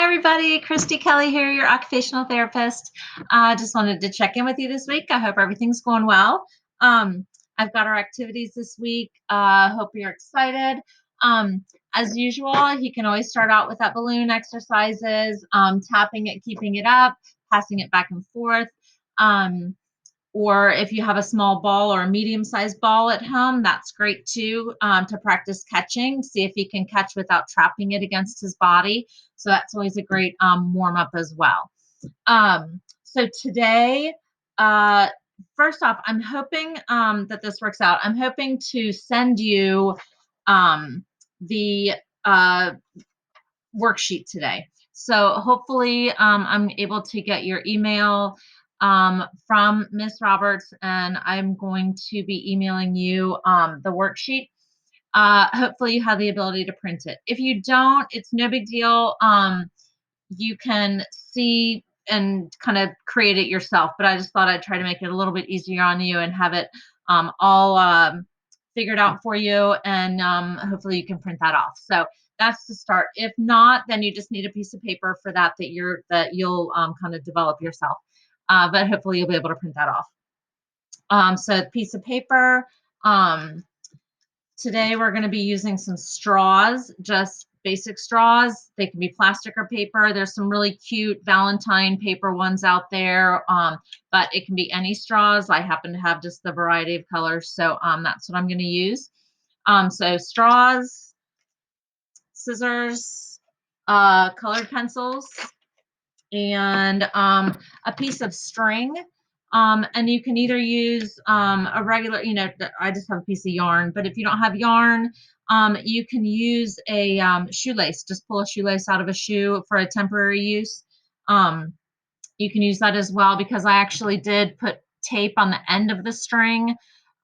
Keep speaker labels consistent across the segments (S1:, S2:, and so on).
S1: everybody. Christy Kelly here, your occupational therapist. Just wanted to check in with you this week. I hope everything's going well. I've got our activities this week. Hope you're excited. As usual, you can always start out with that balloon exercises, tapping it, keeping it up, passing it back and forth. Or if you have a small ball or a medium-sized ball at home, that's great too, to practice catching. See if he can catch without trapping it against his body. So that's always a great warm-up as well. So today, first off, I'm hoping that this works out. I'm hoping to send you the worksheet today. So hopefully I'm able to get your email from Miss Roberts, and I'm going to be emailing you the worksheet. Hopefully you have the ability to print it. If you don't, it's no big deal. You can see and kind of create it yourself, but I just thought I'd try to make it a little bit easier on you and have it all figured out for you, and hopefully you can print that off. So that's the start. If not, then you just need a piece of paper for that you'll kind of develop yourself. But hopefully you'll be able to print that off. So piece of paper. Today we're going to be using some straws, just basic straws. They can be plastic or paper. There's some really cute Valentine paper ones out there, but it can be any straws. I happen to have just the variety of colors, so that's what I'm going to use. So straws, scissors, colored pencils, and a piece of string. And you can either use a regular, I just have a piece of yarn, but if you don't have yarn, you can use a shoelace. Just pull a shoelace out of a shoe for a temporary use. You can use that as well, because I actually did put tape on the end of the string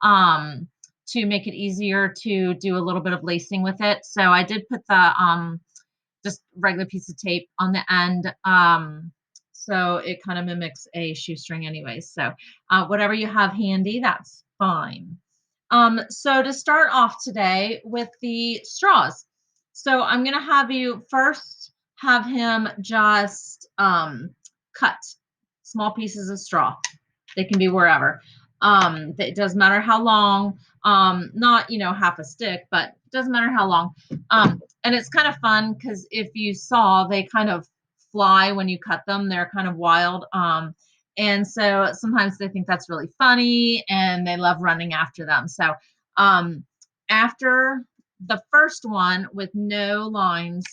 S1: to make it easier to do a little bit of lacing with it. So I did put the just regular piece of tape on the end. So it kind of mimics a shoestring anyway. So whatever you have handy, that's fine. So to start off today with the straws. So I'm going to have you first have him just cut small pieces of straw. They can be wherever. It doesn't matter how long, not, half a stick, but it doesn't matter how long. And it's kind of fun because if you saw, they kind of fly when you cut them. They're kind of wild. And so sometimes they think that's really funny and they love running after them. So after the first one with no lines,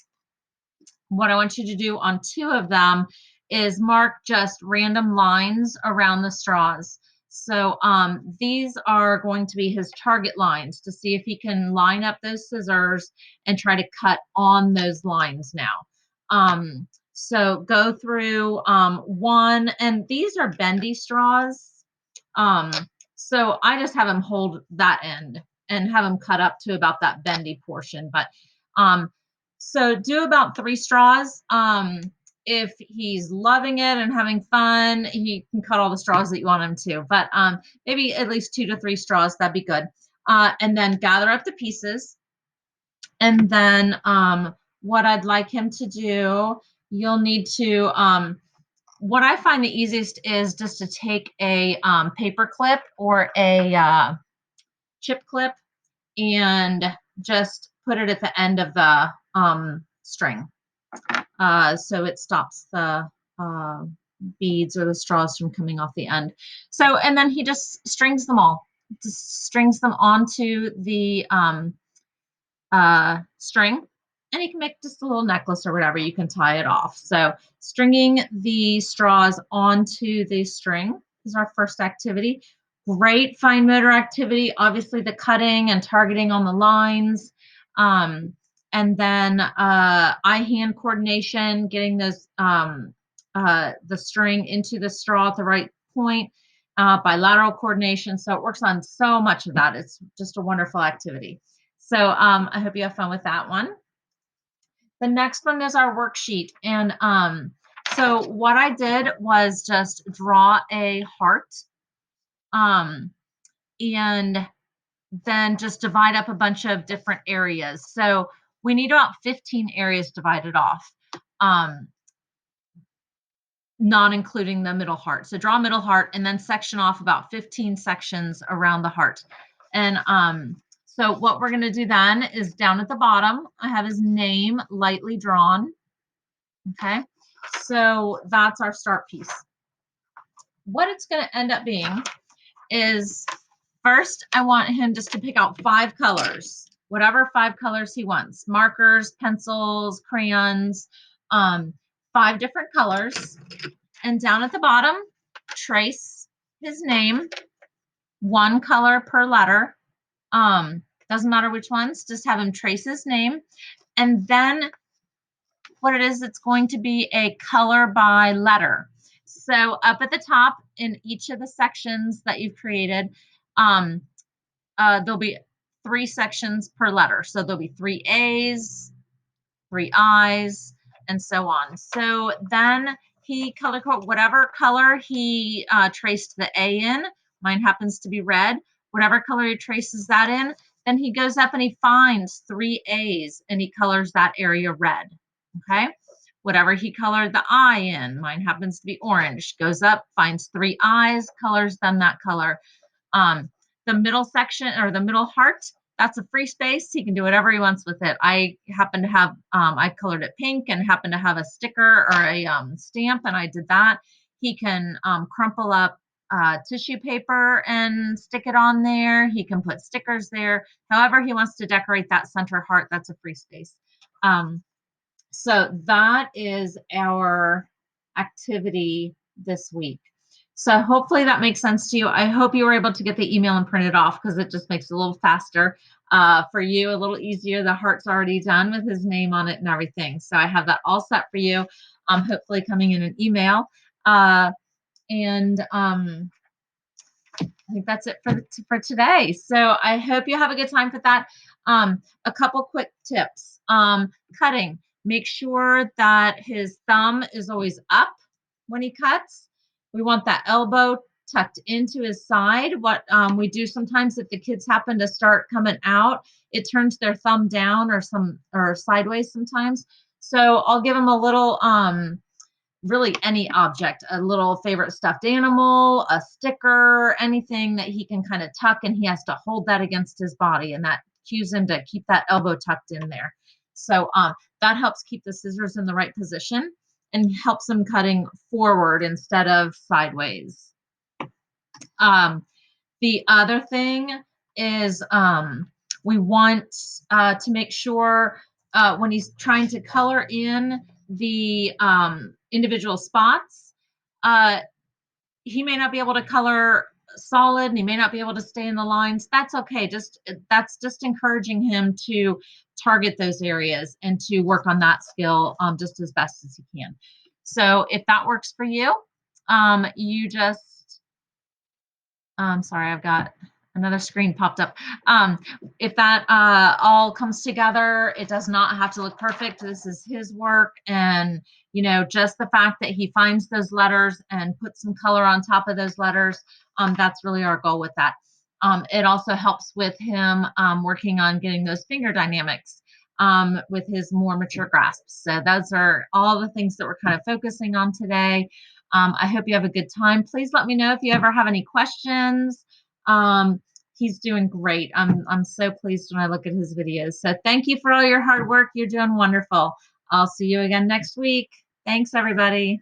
S1: what I want you to do on 2 of them is mark just random lines around the straws. So these are going to be his target lines to see if he can line up those scissors and try to cut on those lines now. So go through one, and these are bendy straws. So I just have him hold that end and have him cut up to about that bendy portion. But so do about 3 straws. If he's loving it and having fun, he can cut all the straws that you want him to. But maybe at least 2 to 3 straws, that'd be good. And then gather up the pieces. And then what I'd like him to do, you'll need to, what I find the easiest is just to take a paper clip or a chip clip and just put it at the end of the string. So it stops the beads or the straws from coming off the end. So, and then he just strings them all, just strings them onto the string, and you can make just a little necklace or whatever. You can tie it off. So stringing the straws onto the string is our first activity. Great fine motor activity. Obviously the cutting and targeting on the lines. And then eye-hand coordination, getting those the string into the straw at the right point, bilateral coordination. So it works on so much of that. It's just a wonderful activity. So I hope you have fun with that one. The next one is our worksheet. And so what I did was just draw a heart and then just divide up a bunch of different areas. So we need about 15 areas divided off. not including the middle heart. So draw a middle heart and then section off about 15 sections around the heart. And so what we're going to do then is down at the bottom, I have his name lightly drawn. Okay, so that's our start piece. What it's going to end up being is, first, I want him just to pick out 5 colors, whatever 5 colors he wants, markers, pencils, crayons, 5 different colors. And down at the bottom, trace his name, 1 color per letter. Doesn't matter which ones, just have him trace his name. And then what it is, it's going to be a color by letter. So up at the top in each of the sections that you've created, there'll be 3 sections per letter. So there'll be 3 A's, 3 I's, and so on. So then he color coded whatever color he traced the A in. Mine happens to be red. Whatever color he traces that in, then he goes up and he finds 3 A's and he colors that area red. Okay. Whatever he colored the I in, mine happens to be orange, goes up, finds 3 I's, colors them that color. The middle section or the middle heart, that's a free space. He can do whatever he wants with it. I happen to have, I colored it pink and happen to have a sticker or a stamp, and I did that. He can crumple up tissue paper and stick it on there. He can put stickers there. However he wants to decorate that center heart, that's a free space. So that is our activity this week. So hopefully that makes sense to you. I hope you were able to get the email and print it off because it just makes it a little faster for you, a little easier. The heart's already done with his name on it and everything. So I have that all set for you, hopefully coming in an email. I think that's it for today. So I hope you have a good time with that. A couple quick tips. Cutting. Make sure that his thumb is always up when he cuts. We want that elbow tucked into his side. What we do sometimes, if the kids happen to start coming out, it turns their thumb down or sideways sometimes. So I'll give him a little really any object, a little favorite stuffed animal, a sticker, anything that he can kind of tuck, and he has to hold that against his body, and that cues him to keep that elbow tucked in there. So that helps keep the scissors in the right position and helps him cutting forward instead of sideways. The other thing is we want to make sure when he's trying to color in the individual spots, he may not be able to color solid and he may not be able to stay in the lines. That's okay. That's just encouraging him to target those areas and to work on that skill just as best as he can. So if that works for you, you just sorry, I've got another screen popped up. If that all comes together, it does not have to look perfect. This is his work. And, you know, just the fact that he finds those letters and puts some color on top of those letters, that's really our goal with that. It also helps with him working on getting those finger dynamics with his more mature grasps. So those are all the things that we're kind of focusing on today. I hope you have a good time. Please let me know if you ever have any questions. He's doing great. I'm so pleased when I look at his videos. So thank you for all your hard work. You're doing wonderful. I'll see you again next week. Thanks, everybody.